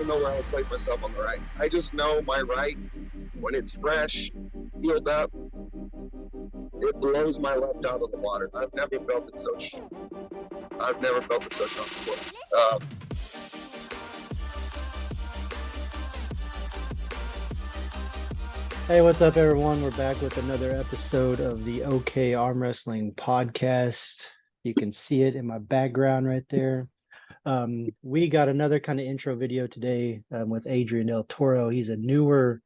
don't know where I would place myself on the right. I just know my right, when it's fresh, healed up, it blows my left out of the water. I've never felt it so strong before. Hey, what's up, everyone? We're back with another episode of the OK Arm Wrestling podcast. You can see it in my background right there. We got another kind of intro video today with Adrian Del Toro. He's a newer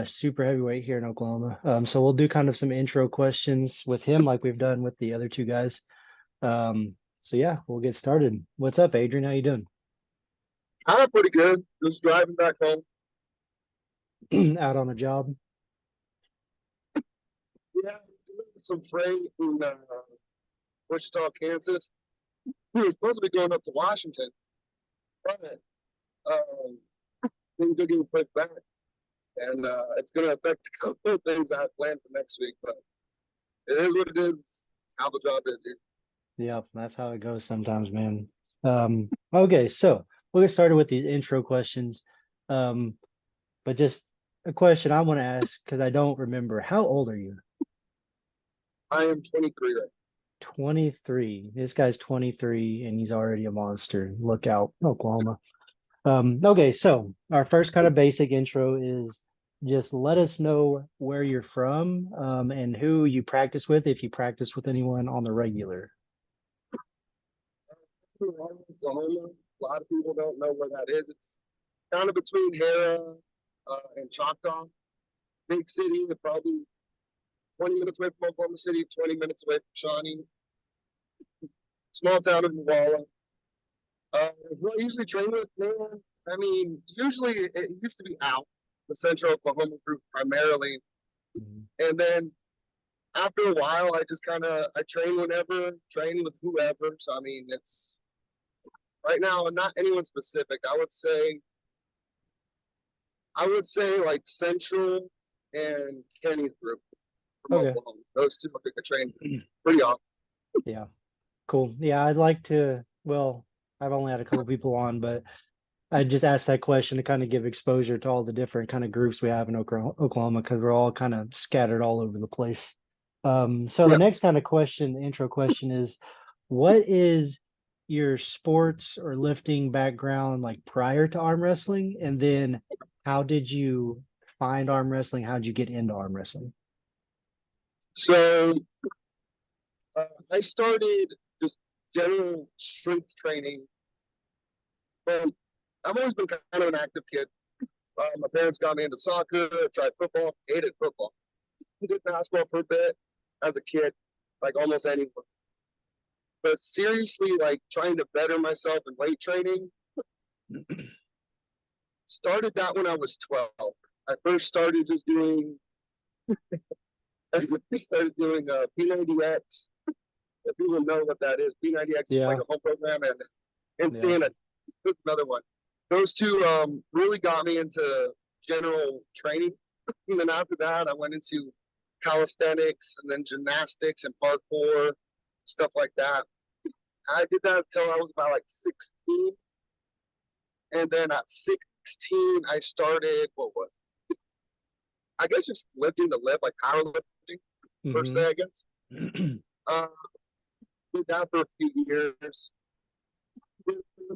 super heavyweight here in Oklahoma. So we'll do kind of some intro questions with him like we've done with the other two guys. So yeah, we'll get started. What's up, Adrian? How you doing? I'm pretty good. Just driving back home. Out on a job? Yeah, some freight in Wichita, Kansas. We were supposed to be going up to Washington, but things are getting pushed back, and it's going to affect a couple of things I have planned for next week. But it is what it is. It's how the job is, dude. Yep, that's how it goes sometimes, man. Okay, so we'll get started with these intro questions. But just a question I want to ask because I don't remember. How old are you? I am 23 right 23. This guy's 23 and he's already a monster. Look out, Oklahoma. Okay, so our first kind of basic intro is just let us know where you're from, and who you practice with, if you practice with anyone on the regular. Oklahoma. A lot of people don't know where that is. It's kind of between Hera and Choctaw. Big city, probably 20 minutes away from Oklahoma City, 20 minutes away from Shawnee. Small town of Walla. What I usually train with, man, I mean, usually it used to be out, the Central Oklahoma group primarily. And then after a while, I just I train whenever, train with whoever. So, I mean, it's right now, not anyone specific. I would say like Central and Kenny's group from Oklahoma. Those two I think I train pretty often. Yeah, cool. Yeah, I'd like to, well, I've only had a couple people on, but I just asked that question to kind of give exposure to all the different kind of groups we have in Oklahoma because we're all kind of scattered all over the place. So the next kind of question, the intro question is, what is your sports or lifting background like prior to arm wrestling? And then how did you find arm wrestling? How did you get into arm wrestling? So I started just general strength training. I've always been kind of an active kid. My parents got me into soccer, tried football, hated football. Did basketball for a bit as a kid, like almost anyone. But seriously, like trying to better myself in weight training, started that when I was 12. I first started just doing, P90X. If people know what that is, P90X is like a home program, and Insanity. Another one. Those two really got me into general training. And then after that, I went into calisthenics and then gymnastics and parkour, stuff like that. I did that until I was about like 16. And then at 16, I started, I guess just lifting the lift, like powerlifting, per se, I guess. Did that for a few years.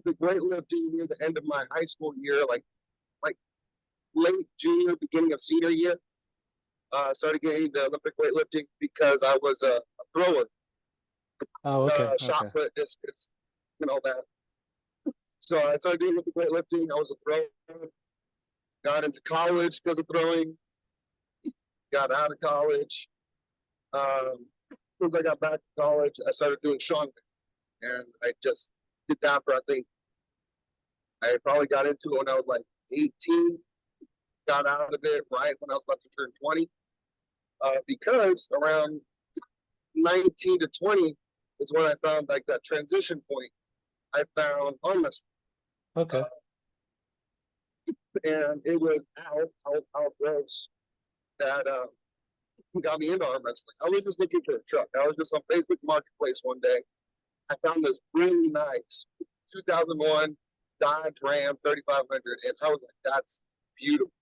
The weightlifting near the end of my high school year, like late junior, beginning of senior year. Started getting into Olympic weightlifting because I was a thrower. Oh, okay. Shot put, discus, and all that. So I started doing Olympic weightlifting. I was a thrower. Got into college because of throwing. Got out of college. As soon as I got back to college, I started doing strongman. And I just did that for, I think, I probably got into it when I was like 18. Got out of it right when I was about to turn 20. Because around 19 to 20 is when I found like that transition point. I found arm wrestling. Okay. And it was Al Gross that got me into arm wrestling. I was just looking for a truck. I was just on Facebook Marketplace one day. I found this really nice 2001 Dodge Ram 3500, and I was like, that's beautiful.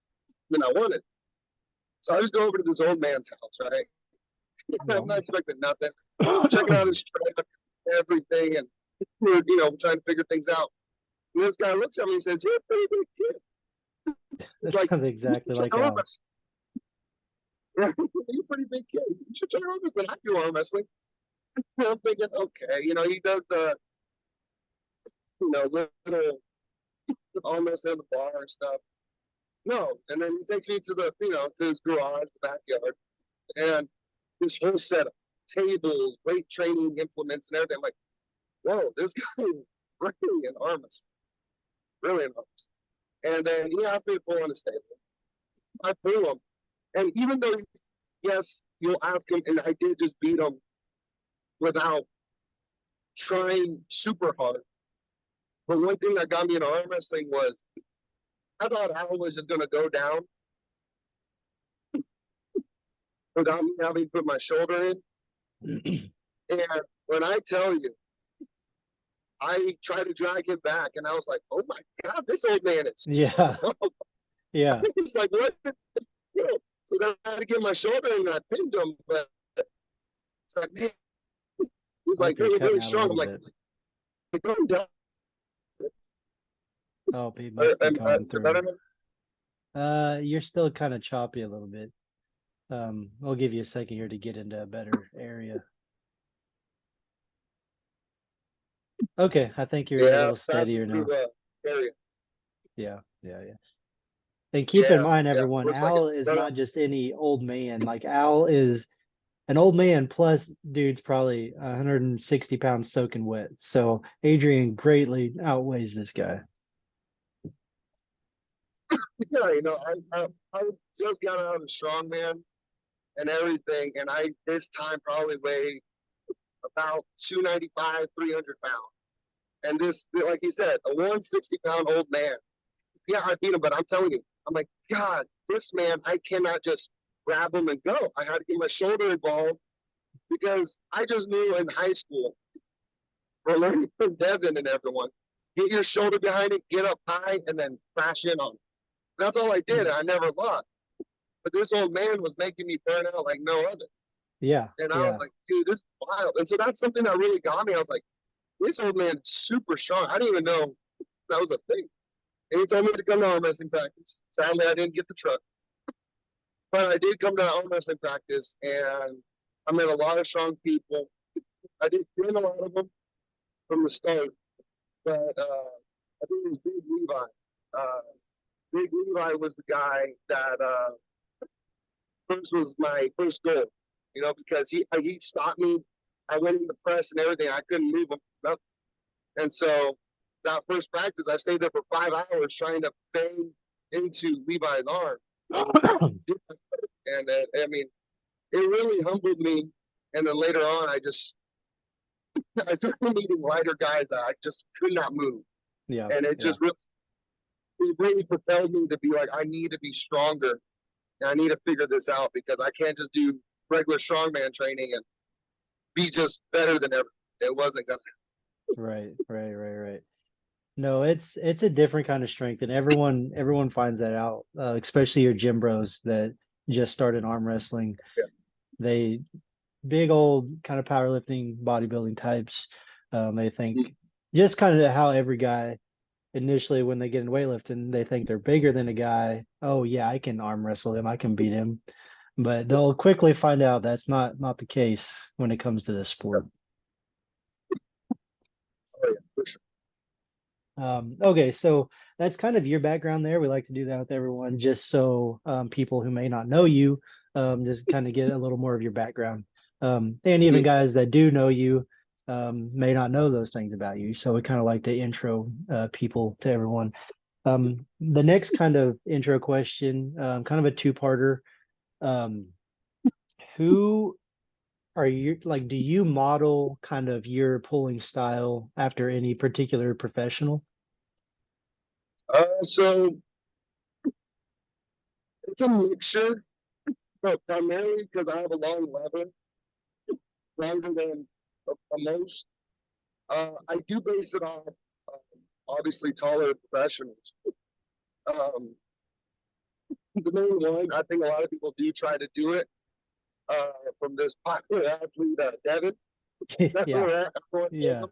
And I wanted it. So I just go over to this old man's house, right? I'm not expecting nothing. Checking out his truck, everything, and we're, trying to figure things out. And this guy looks at me and says, "You're a pretty big kid." It's That like, sounds exactly like Al. You're a pretty big kid. You should try arm wrestling. I do arm wrestling. And I'm thinking, okay, he does the, little arm wrestling in the bar and stuff. No, and then he takes me to the, to his garage, the backyard, and this whole setup, tables, weight training implements, and everything. I'm like, whoa, this guy is really an arm wrestler, really an arm wrestler. And then he asked me to pull on his table. I pull him, and even though yes, you'll ask him, and I did just beat him without trying super hard. But one thing that got me into arm wrestling was I thought Al was just going to go down without me having to put my shoulder in. And when I tell you, I tried to drag him back, and I was like, "Oh my God, this old man is Yeah, yeah. It's like what? So then I had to get my shoulder in, and I pinned him. But it's like, man, he's like, You're really, cutting really out a strong. I'm little like, bit. going down. Oh, he must be gone Better through. You're still kind of choppy a little bit. I'll give you a second here to get into a better area. Okay, I think you're a little steadier now. Area. Yeah. And keep in mind, Yeah, everyone, looks like Al it. is not just any old man. Like Al is an old man plus dude's probably 160 pounds soaking wet. So Adrian greatly outweighs this guy. Yeah, I just got out of strongman and everything, and I this time probably weighed about 295, 300 pounds. And this, like you said, a 160-pound old man. Yeah, I beat him, but I'm telling you, I'm like, God, this man, I cannot just grab him and go. I had to get my shoulder involved because I just knew in high school, we're learning from Devin and everyone, get your shoulder behind it, get up high, and then crash in on it. That's all I did, and I never lost. But this old man was making me burn out like no other. Yeah. And I was like, dude, this is wild. And so that's something that really got me. I was like, this old man is super strong. I didn't even know that was a thing. And he told me to come to arm wrestling practice. Sadly, I didn't get the truck. But I did come to arm wrestling practice, and I met a lot of strong people. I did train a lot of them from the start. But I think it was Big Levi. Big Levi was the guy that first was my first goal, because he stopped me. I went in the press and everything. I couldn't move him. Nothing. And so that first practice, I stayed there for 5 hours trying to bang into Levi's arm. And I mean, it really humbled me. And then later on, I started meeting lighter guys that I just could not move. Yeah. And it just really propelled me to be like, I need to be stronger. And I need to figure this out because I can't just do regular strongman training and be just better than ever. It wasn't gonna happen. Right. No, it's a different kind of strength, and everyone finds that out, especially your gym bros that just started arm wrestling. Yeah. They big old kind of powerlifting, bodybuilding types. They think just kind of how every guy initially when they get in weightlifting, they think they're bigger than a guy. Oh yeah, I can arm wrestle him, I can beat him. But they'll quickly find out that's not the case when it comes to this sport. Oh yeah, for sure. Okay, so that's kind of your background there. We like to do that with everyone, just so people who may not know you, just kind of get a little more of your background. And even guys that do know you may not know those things about you. So we kind of like to intro people to everyone. The next kind of intro question, kind of a two-parter. Who are you, like, do you model kind of your pulling style after any particular professional? So it's a mixture, but primarily because I have a long lever, longer than most. I do base it off obviously taller professionals. Um, the main one, I think a lot of people do try to do it. From this popular athlete, Devin. That's Yeah. where everyone knows Yeah. him.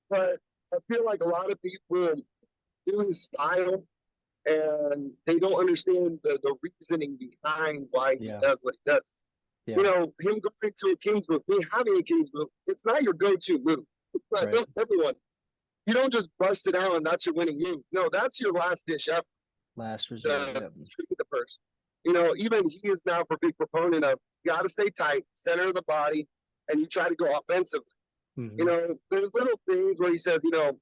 But I feel like a lot of people do his style and they don't understand the reasoning behind why he Yeah. does what he does. You Yeah. know, him going to a King's move, me having a King's move, it's not your go-to move. I Right. tell everyone, you don't just bust it out and that's your winning move. No, that's your last dish effort Last resort. to Yep. treat the person. You know, even he is now a big proponent of you got to stay tight, center of the body, and you try to go offensively. You Hmm. know, there's little things where he says, you know,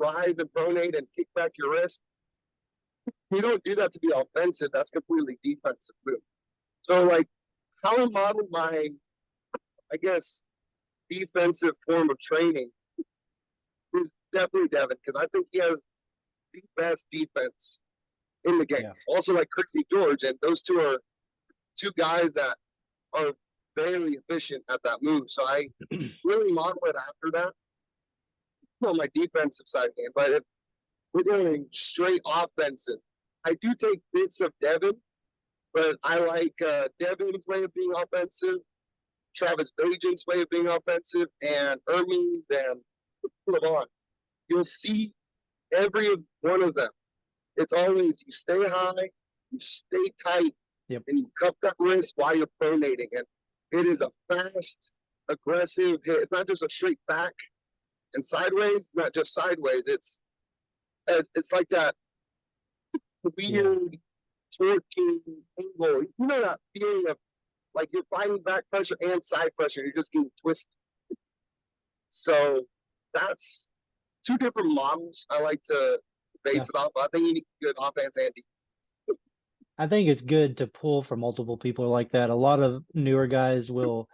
rise and pronate and kick back your wrist. You don't do that to be offensive. That's completely defensive move. So, like, how I model my, I guess, defensive form of training is definitely Devin, because I think he has the best defense in the game. Yeah. Also, like Crazy George, and those two are two guys that are very efficient at that move. So I really model it after that on my defensive side game. But if we're going straight offensive, I do take bits of Devin, but I like Devin's way of being offensive, Travis Bajan's way of being offensive, and Ermine's and Levon. You'll see every one of them. It's always you stay high, you stay tight, Yep. and you cup that wrist while you're pronating. And it is a fast, aggressive hit. It's not just a straight back and sideways, not just sideways. It's like that weird torquing angle. You know that feeling of like you're fighting back pressure and side pressure. You're just getting twisted. So that's two different models I like to base it off. I think you need good offense and defense. I think it's good to pull from multiple people like that. A lot of newer guys will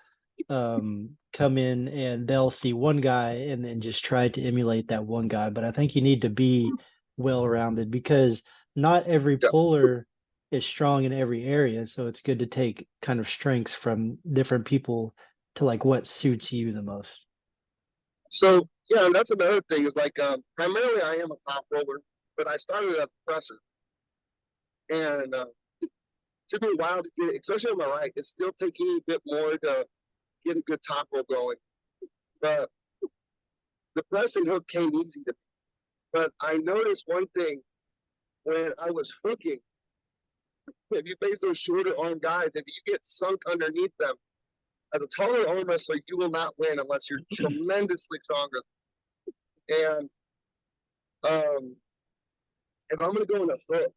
come in and they'll see one guy and then just try to emulate that one guy. But I think you need to be well-rounded because not every Yeah. puller is strong in every area. So it's good to take kind of strengths from different people to like what suits you the most. So yeah, and that's another thing is like primarily I am a top roller, but I started as a presser, and it took me a while to get, especially on my right. It's still taking me a bit more to get a good top roll going, but the press and hook came easy to me. But I noticed one thing when I was hooking. If you face those shorter arm guys, if you get sunk underneath them, as a taller arm wrestler, you will not win unless you're tremendously stronger. And if I'm going to go in a hook,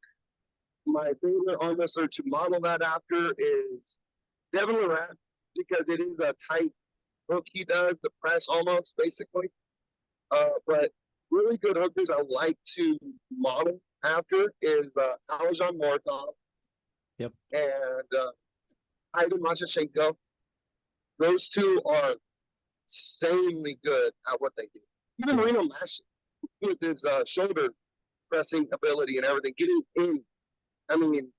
my favorite arm wrestler to model that after is Devin Lorette, because it is a tight hook he does, the press almost, basically. But really good hookers I like to model after is Aljan Mortov. Yep. And Ivan Machashenko. Those two are insanely good at what they do. Even Marino Mash with his shoulder pressing ability and everything, getting in. I mean,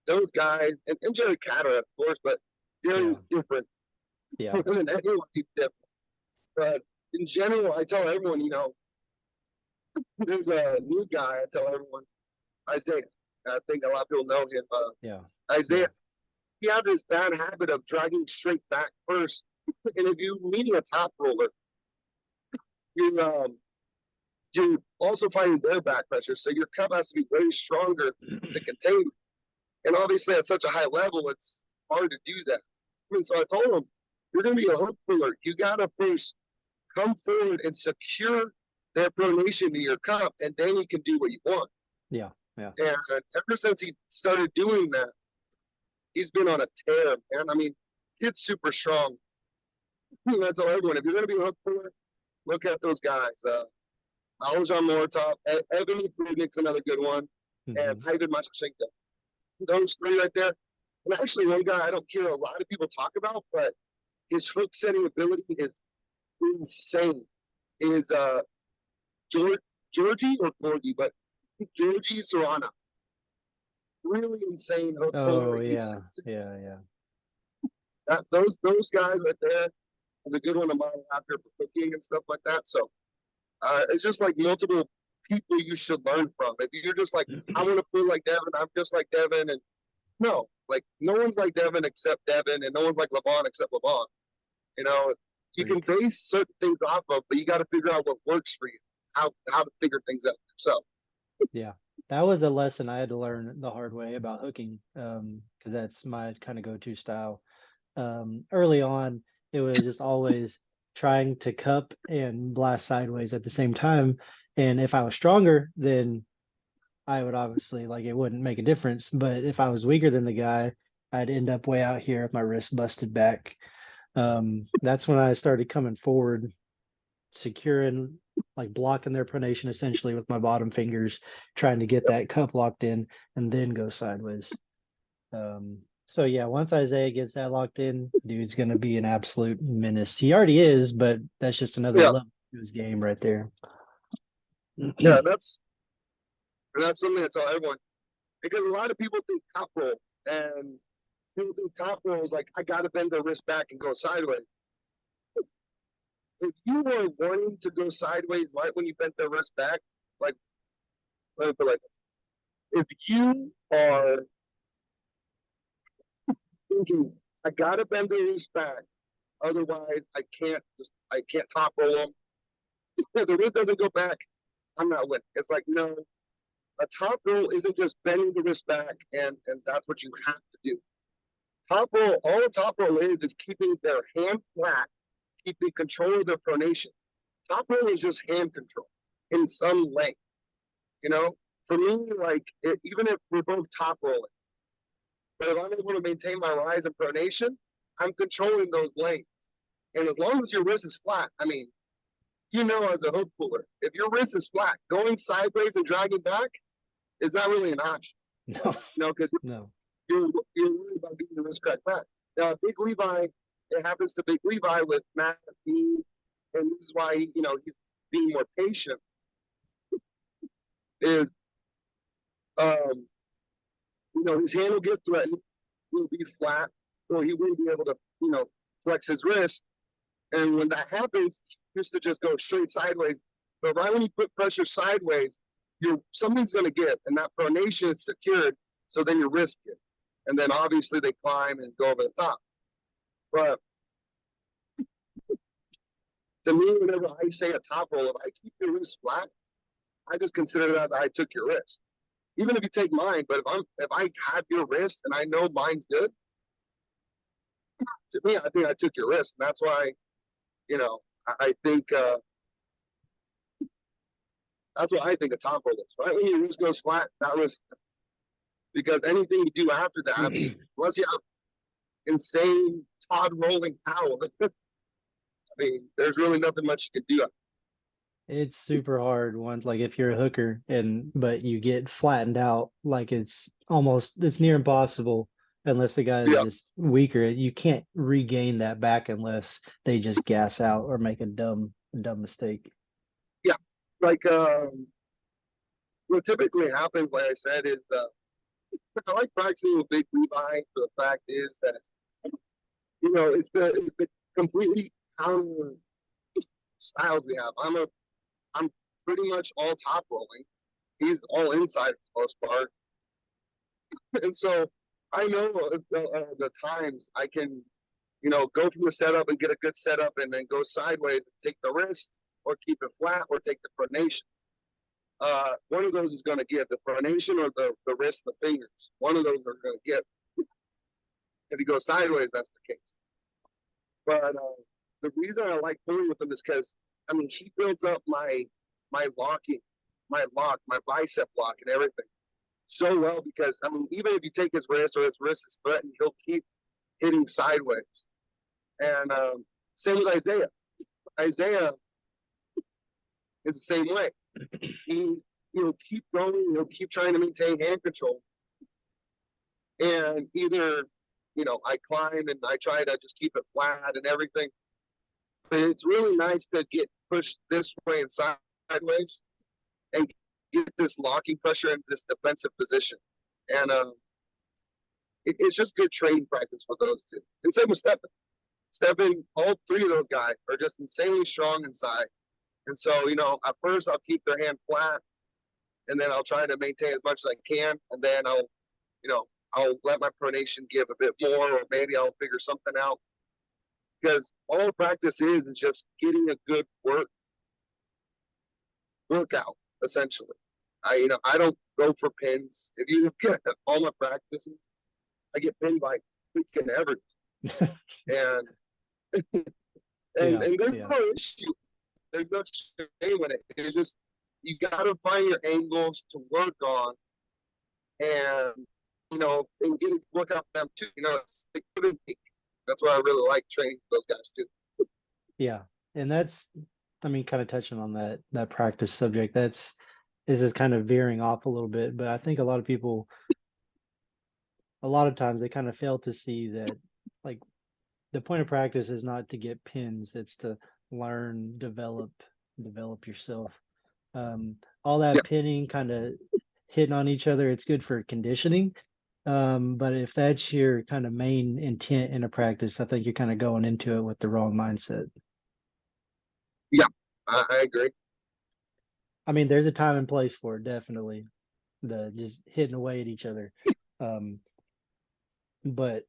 those guys, and Jerry Catter, of course, but Jerry's different. Yeah. And everyone's different. But in general, I tell everyone, you know, there's a new guy, I tell everyone, Isaiah. I think a lot of people know him. Isaiah, he had this bad habit of dragging straight back first. And if you're meeting a top roller, you're also fighting their back pressure. So your cup has to be way stronger to contain. And obviously, at such a high level, it's hard to do that. I mean, so I told him, you're going to be a hook puller. You got to first come forward and secure their pronation to your cup, and then you can do what you want. Yeah. Yeah. And ever since he started doing that, he's been on a tear, man. I mean, kid's super strong. I tell everyone, if you're going to be a hook puller, look at those guys. Aljan Mortov, Evan Prudnik's another good one, and Ivan Machashenko. Those three right there. And actually, one guy I don't hear a lot of people talk about, but his hook setting ability is insane. Is Georgie or Gorgie, but Georgie Serrano. Really insane hook puller. Oh yeah. Yeah. Those guys right there is a good one to model after for cooking and stuff like that. So it's just like multiple people you should learn from. If you're just like, I want to feel like Devin, I'm just like Devin, and no, like no one's like Devin except Devin, and no one's like LeVon except LeVon. You know, you can base certain things off of, but you got to figure out what works for you, how to figure things out yourself. Yeah, that was a lesson I had to learn the hard way about hooking, because that's my kind of go-to style. Early on, it was just always trying to cup and blast sideways at the same time. And if I was stronger, then I would obviously like it wouldn't make a difference. But if I was weaker than the guy, I'd end up way out here with my wrist busted back. That's when I started coming forward, securing, like blocking their pronation essentially with my bottom fingers, trying to get that cup locked in and then go sideways. So yeah, once Isaiah gets that locked in, dude's gonna be an absolute menace. He already is, but that's just another Yeah, level to his game right there. yeah, that's something I tell everyone, because a lot of people think top roll, and people think top roll is like, I got to bend their wrist back and go sideways. If you were wanting to go sideways right when you bent their wrist back, like, let me put it like this. If you are thinking, I got to bend their wrist back, otherwise I can't top roll them. If the wrist doesn't go back, I'm not winning. It's like, no, a top roll isn't just bending the wrist back and that's what you have to do. Top roll, all a top roll is keeping their hand flat, keeping control of their pronation. Top roll is just hand control in some length. You know, for me, like even if we're both top rolling, but if I'm able to maintain my rise and pronation, I'm controlling those lengths. And as long as your wrist is flat, I mean, you know, as a hook puller, if your wrist is flat, going sideways and dragging back is not really an option. No, You know, because no. you're worried about getting the wrist cracked back. Now, Big Levi, it happens to Big Levi with Matt B, and this is why he's being more patient. Is his hand will get threatened, he'll be flat, or he wouldn't be able to flex his wrist. And when that happens, he used to just go straight sideways. But right when you put pressure sideways, something's going to give, and that pronation is secured. So then your wrist gets, and then obviously they climb and go over the top. But to me, whenever I say a top roll, if I keep your wrist flat, I just consider that I took your wrist. Even if you take mine, but if I have your wrist and I know mine's good, to me, I think I took your wrist, and that's why, I think that's what I think a top roll is. Right when your wrist goes flat, that was because anything you do after that, I mean, unless you have insane Todd rolling power, I mean, there's really nothing much you can do. It's super hard once, like if you're a hooker but you get flattened out, like it's near impossible unless the guy is Yeah, just weaker. You can't regain that back unless they just gas out or make a dumb mistake. yeah. Like what typically happens, like I said, is I like practicing with Big Levi for the fact is that it's the completely counter styles we have. I'm pretty much all top rolling. He's all inside for the most part. And so I know the times I can, go from the setup and get a good setup and then go sideways and take the wrist or keep it flat or take the pronation. One of those is going to give the pronation or the wrist, the fingers. One of those are going to give. If you go sideways, that's the case. But the reason I like pulling with him is because, I mean, he builds up my locking, my bicep lock and everything so well because, I mean, even if you take his wrist or his wrist is threatened, he'll keep hitting sideways. And same with Isaiah. Isaiah is the same way. He'll keep going, he'll keep trying to maintain hand control. And either, I climb and I try to just keep it flat and everything. But it's really nice to get pushed this way and sideways and get this locking pressure in this defensive position. And it's just good training practice for those two. And same with Stephen. Stephen, all three of those guys are just insanely strong inside. And so, at first I'll keep their hand flat and then I'll try to maintain as much as I can, and then I'll let my pronation give a bit more, or maybe I'll figure something out. Because all practice is just getting a good workout, essentially. I don't go for pins. If you look at all my practices, I get pinned by freaking everything. and and there's no issue. There's no shame in it. It's just you gotta find your angles to work on, and and get a workout for them too. It's like give and take. That's why I really like training those guys too. Yeah. And that's, I mean, kind of touching on that practice subject, this is kind of veering off a little bit, but I think a lot of people, a lot of times they kind of fail to see that, like, the point of practice is not to get pins, it's to learn, develop yourself. All that Yeah, pinning, kind of hitting on each other, it's good for conditioning. But if that's your kind of main intent in a practice, I think you're kind of going into it with the wrong mindset. yeah, I agree. I mean, there's a time and place for it, definitely. The just hitting away at each other. But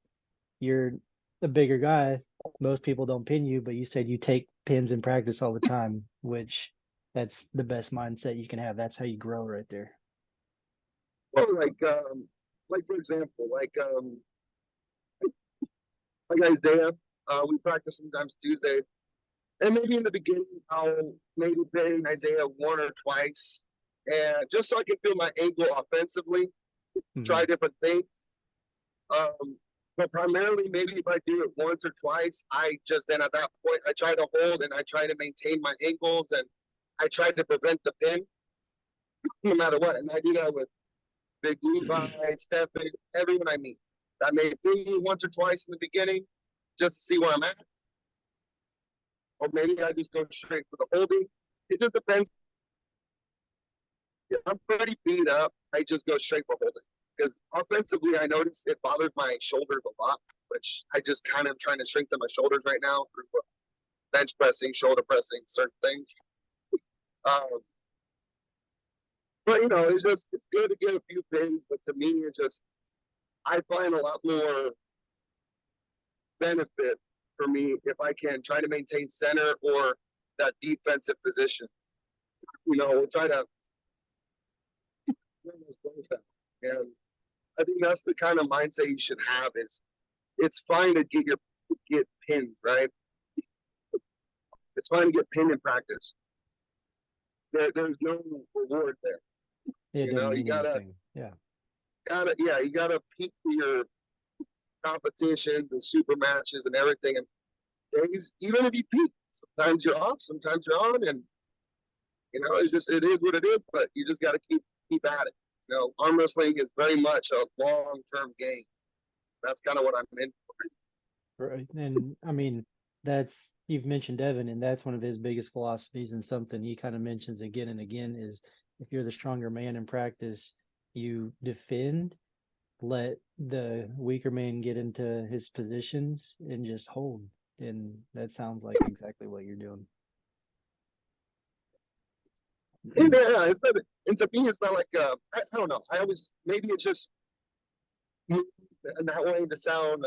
you're a bigger guy. Most people don't pin you, but you said you take pins in practice all the time, which that's the best mindset you can have. That's how you grow right there. Well, like for example, like Isaiah, we practice sometimes Tuesdays, and maybe in the beginning I'll maybe pin Isaiah one or twice, and just so I can feel my angle offensively, try different things. But primarily, maybe if I do it once or twice, I just then at that point I try to hold and I try to maintain my angles, and I try to prevent the pin no matter what. And I do that with Big Levi, Stephen, everyone I meet. I may do once or twice in the beginning just to see where I'm at. Or maybe I just go straight for the holding. It just depends. If I'm pretty beat up, I just go straight for holding. Because offensively, I notice it bothers my shoulders a lot, which I just kind of trying to strengthen my shoulders right now through bench pressing, shoulder pressing, certain things. But it's good to get a few pins. But to me, I find a lot more benefit for me if I can try to maintain center or that defensive position. We'll try to and I think that's the kind of mindset you should have. It's fine to get pinned, right? It's fine to get pinned in practice. There's no reward there. It doesn't mean anything. You gotta peak for your competition, the super matches and everything. And days, even if you peak, sometimes you're off, sometimes you're on, and it is what it is. But you just gotta keep at it. Arm wrestling is very much a long-term game. That's kind of what I'm in for. Right. And I mean, you've mentioned Devin, and that's one of his biggest philosophies, and something he kind of mentions again and again is if you're the stronger man in practice, you defend, let the weaker man get into his positions and just hold. And that sounds like exactly what you're doing. And to me, it's not like I don't know. I always maybe it's just in that way to sound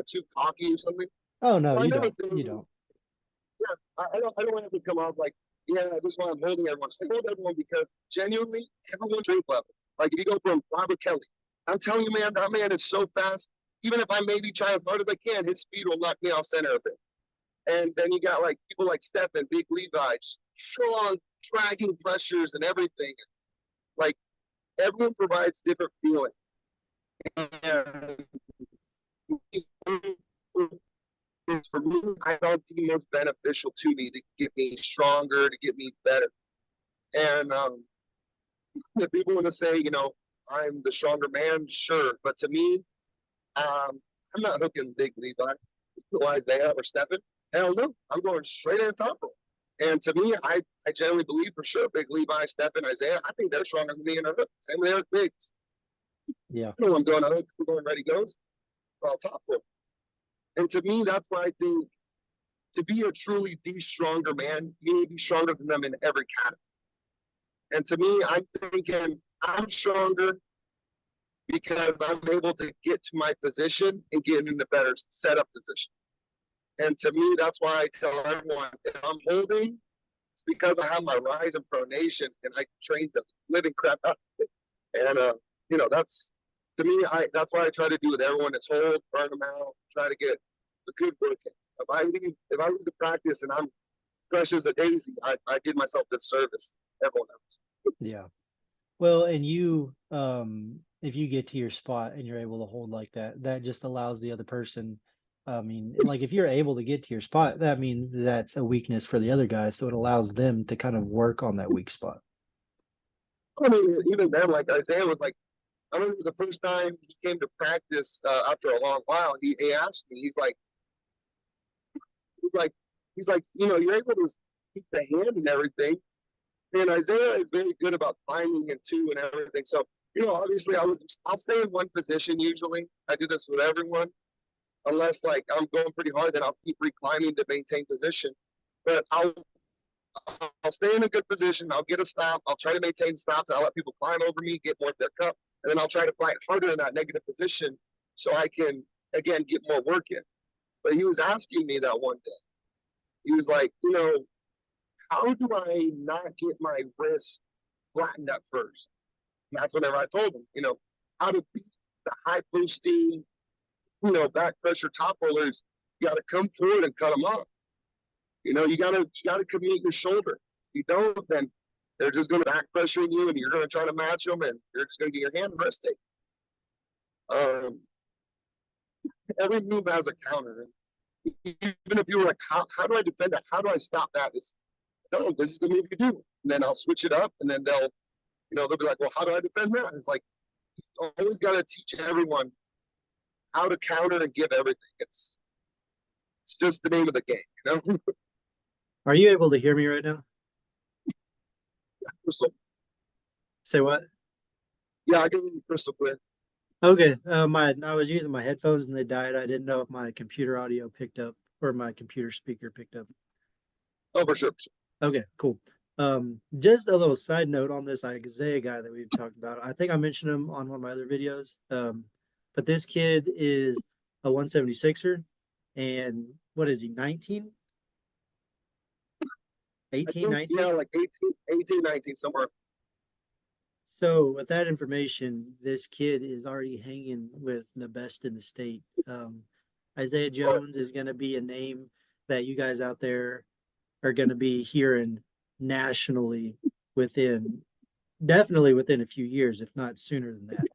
too cocky or something. Oh no, you don't. You don't. Yeah, I don't have to come off like, yeah, this one I'm holding everyone. I hold everyone because genuinely everyone's strength level. Like if you go from Robert Kelly, I'm telling you, man, that man is so fast. Even if I maybe try as hard as I can, his speed will knock me off center a bit. And then you got like people like Stephen, Big Levi, strong, dragging pressures and everything. Like everyone provides different feeling. And for me, I found the most beneficial to me to get me stronger, to get me better. And if people want to say, I'm the stronger man, sure. But to me, I'm not hooking Big Levi, Isaiah, or Stephen. Hell no, I'm going straight in the top rope. And to me, I generally believe for sure Big Levi, Stephen, Isaiah, I think they're stronger than me in a hook. Same with Eric Biggs. Yeah. I'm going a hook, I'm going ready goes, all top rope. And to me, that's why I think to be a truly the stronger man, you need to be stronger than them in every category. And to me, I'm thinking I'm stronger because I'm able to get to my position and get in a better setup position. And to me, that's why I tell everyone if I'm holding, it's because I have my rise and pronation and I train the living crap out of it. And that's to me, that's why I try to do with everyone is hold, burn them out, try to get a good work in. If I leave the practice and I'm fresh as a daisy, I did myself disservice. Everyone else. Yeah. Well, and you, if you get to your spot and you're able to hold like that, that just allows the other person. I mean, like if you're able to get to your spot, that means that's a weakness for the other guy. So it allows them to kind of work on that weak spot. I mean, even then, like Isaiah was like, I remember the first time he came to practice after a long while, he asked me, he's like, you're able to keep the hand and everything. And Isaiah is very good about climbing and two and everything. So, obviously I'll stay in one position usually. I do this with everyone. Unless like I'm going pretty hard, then I'll keep reclimbing to maintain position. But I'll stay in a good position. I'll get a stop. I'll try to maintain stops. I'll let people climb over me, get more of their cup, and then I'll try to fight harder in that negative position so I can again get more work in. But he was asking me that one day. He was like, how do I not get my wrist flattened at first? And that's whenever I told him, how to beat the high posting, back pressure top rollers. You got to come forward and cut them off. You gotta commit your shoulder. If you don't, then they're just going to back pressure you, and you're going to try to match them, and you're just going to get your hand rested. Every move has a counter. Even if you were like, how do I defend that? How do I stop that? This is the move you do. And then I'll switch it up, and then they'll be like, well, how do I defend that? And it's like, you always got to teach everyone how to counter and give everything. It's just the name of the game, Are you able to hear me right now? Crystal. Say what? Yeah, I can hear you crystal clear. Okay. I was using my headphones and they died. I didn't know if my computer audio picked up or my computer speaker picked up. Oh, for sure. Okay, cool. Just a little side note on this Isaiah guy that we've talked about. I think I mentioned him on one of my other videos. But this kid is a 176er, and what is he, 19? 18, 19? Yeah, like 18, 19, somewhere. So with that information, this kid is already hanging with the best in the state. Isaiah Jones is going to be a name that you guys out there are going to be hearing nationally definitely within a few years, if not sooner than that.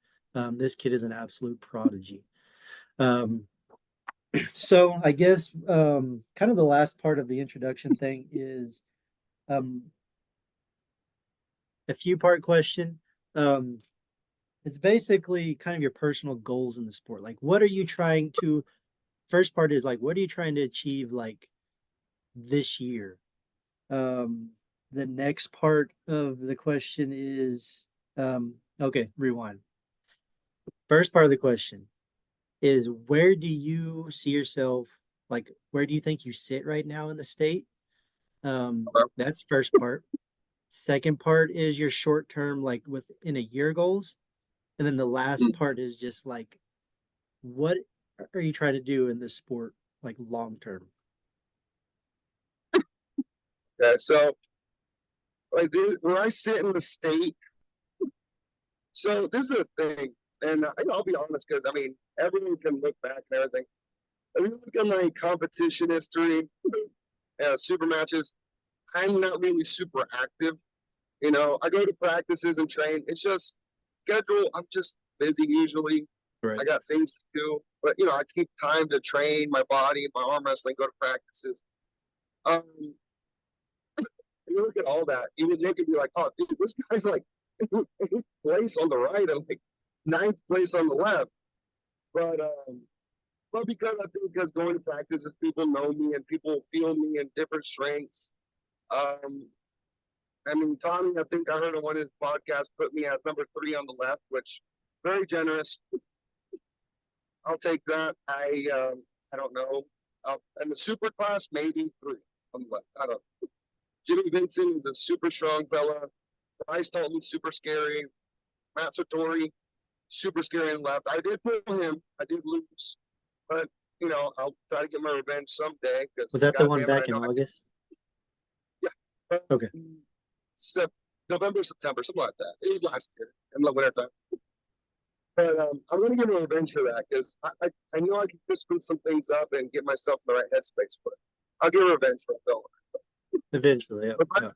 This kid is an absolute prodigy. So I guess kind of the last part of the introduction thing is a few part question. It's basically kind of your personal goals in the sport. Like, what are you trying to, first part is like, what are you trying to achieve like this year? The next part of the question is, okay, rewind. First part of the question is, where do you see yourself? Like, where do you think you sit right now in the state? That's first part. Second part is your short term, like within a year goals. And then the last part is just like, what are you trying to do in this sport, like long term? Yeah, so like where I sit in the state, so this is a thing, and I'll be honest because I mean everyone can look back and everything. If you look at my competition history, super matches, I'm not really super active. I go to practices and train. It's just schedule. I'm just busy usually. Right. I got things to do, but I keep time to train my body, my arm wrestling, go to practices. You look at all that, you would look and be like, oh, dude, this guy's like 8th place on the right and like 9th place on the left. But because I think because going to practices, people know me and people feel me in different strengths. I mean, Tommy, I think I heard on one of his podcasts put me as number 3 on the left, which very generous. I'll take that. I don't know. And the super class, maybe 3 on the left. I don't know. Jimmy Vincent is a super strong fella. Bryce Dalton's super scary. Matt Sartori, super scary on the left. I did pull him. I did lose. But, I'll try to get my revenge someday. Was that the one goddamn it, back in August? Yeah. Okay. November, September, something like that. It was last year in the winter time. But I'm going to get my revenge for that because I know I can just spin some things up and get myself in the right headspace for it. I'll get revenge for it, though. Eventually, yeah. Okay.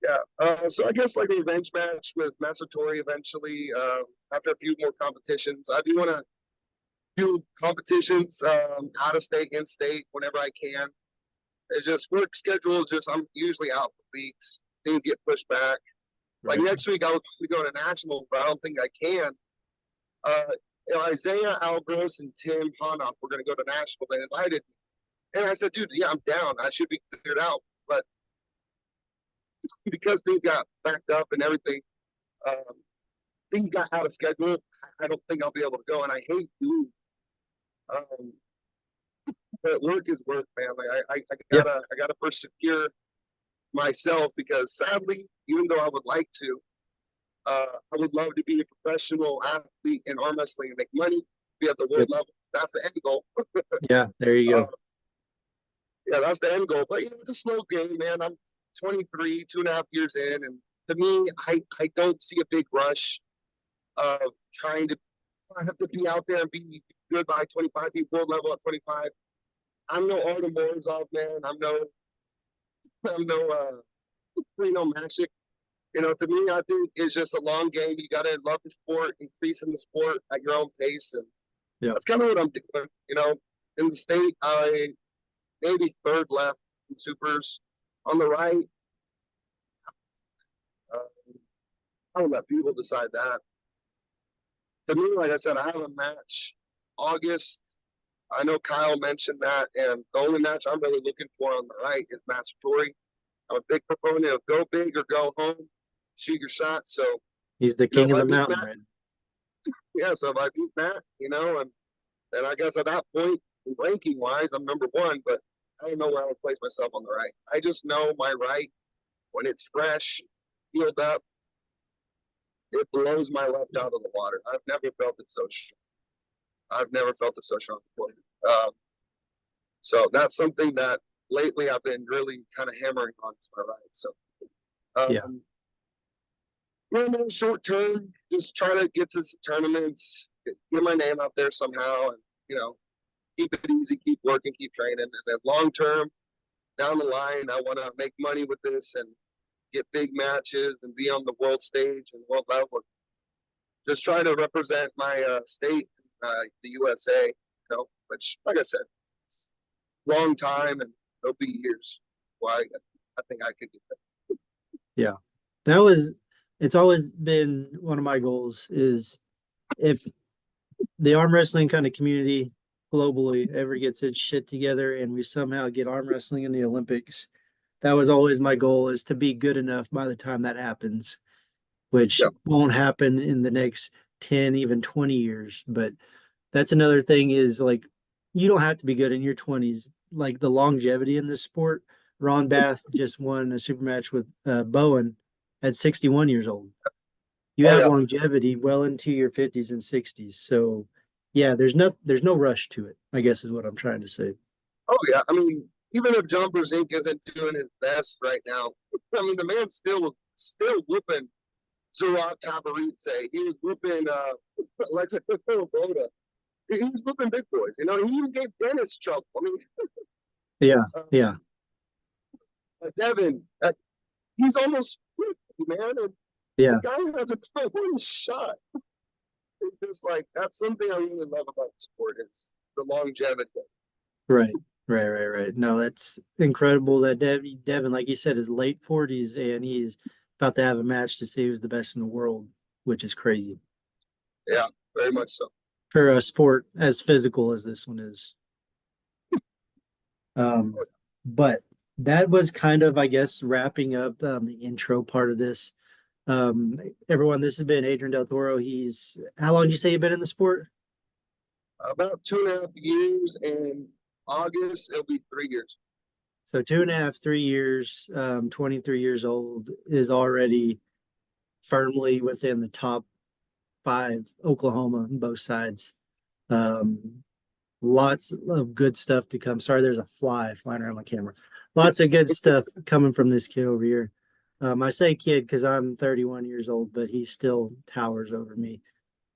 Yeah. So I guess like a revenge match with Massatori eventually, after a few more competitions. I do want to do competitions out of state, in state, whenever I can. It's just work schedule. I'm usually out for weeks. Things get pushed back. Like Right. next week, I was going to go to national, but I don't think I can. Isaiah Algros and Tim Hanoff were going to go to national. They invited me, and I said, "Dude, yeah, I'm down. I should be cleared out." But because things got backed up and everything, things got out of schedule. I don't think I'll be able to go, and I hate doing. But work is work, man. Like I gotta first secure myself because sadly, even though I would like to, I would love to be a professional athlete in arm wrestling and make money, be at the world level. That's the end goal. Yeah, there you go. Yeah, that's the end goal. But it's a slow game, man. I'm 23, 2.5 years in, and to me, I don't see a big rush of trying to. I have to be out there and be good by 25, be world level at 25. I'm no Artem Morozov, man. I'm no Magic. To me, I think it's just a long game. You got to love the sport, increase in the sport at your own pace. And that's kind of what I'm doing. In the state, I maybe third left in supers. On the right, I'll let people decide that. To me, like I said, I have a match August. I know Kyle mentioned that, and the only match I'm really looking for on the right is Matt Sartori. I'm a big proponent of go big or go home, shoot your shot. So he's the king of if I the beat mountain, Matt, right? yeah. So if I beat Matt, and I guess at that point, ranking wise, I'm number 1, but I don't know where I would place myself on the right. I just know my right when it's fresh, healed up, it blows my left out of the water. I've never felt it so strong. I've never felt it so strong before. So that's something that lately I've been really kind of hammering on to my right. So, short term, just try to get to some tournaments, get my name out there somehow, and keep it easy, keep working, keep training, and then long term, down the line, I want to make money with this and get big matches and be on the world stage and world level. Just try to represent my state, the USA. Which, like I said, it's a long time and it'll be years. Why I think I could get that. Yeah, it's always been one of my goals is if the arm wrestling kind of community globally ever gets its shit together and we somehow get arm wrestling in the Olympics, that was always my goal, is to be good enough by the time that happens, which won't happen in the next 10, even 20 years. But that's another thing, is like, you don't have to be good in your 20s. Like the longevity in this sport, Ron Bath just won a super match with Bowen at 61 years old. You have longevity well into your 50s and 60s. So yeah, there's no rush to it, I guess is what I'm trying to say. Oh yeah, I mean, even if John Brzezinski isn't doing his best right now, I mean, the man's still whooping Zurat Tabaritse. He was whooping Alexa Boda. He was whooping big boys. He even gave Dennis trouble. I mean, yeah. Devin, he's almost 50, man. And the guy has a one shot. It's just like, that's something I really love about the sport, is the longevity. Right. No, that's incredible that Devin, like you said, is late 40s and he's about to have a match to see who's the best in the world, which is crazy. Yeah, very much so. For a sport as physical as this one is. But that was kind of, I guess, wrapping up the intro part of this. Everyone, this has been Adrian Del Toro. How long did you say you've been in the sport? About 2.5 years, and August, it'll be 3 years. So 2.5, 3 years, 23 years old, is already firmly within the top 5 Oklahoma on both sides. Lots of good stuff to come. Sorry, there's a fly flying around my camera. Lots of good stuff coming from this kid over here. I say kid because I'm 31 years old, but he still towers over me.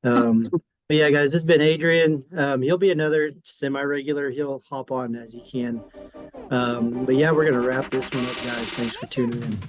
But yeah, guys, this has been Adrian. He'll be another semi-regular. He'll hop on as he can. But yeah, we're gonna wrap this one up, guys. Thanks for tuning in.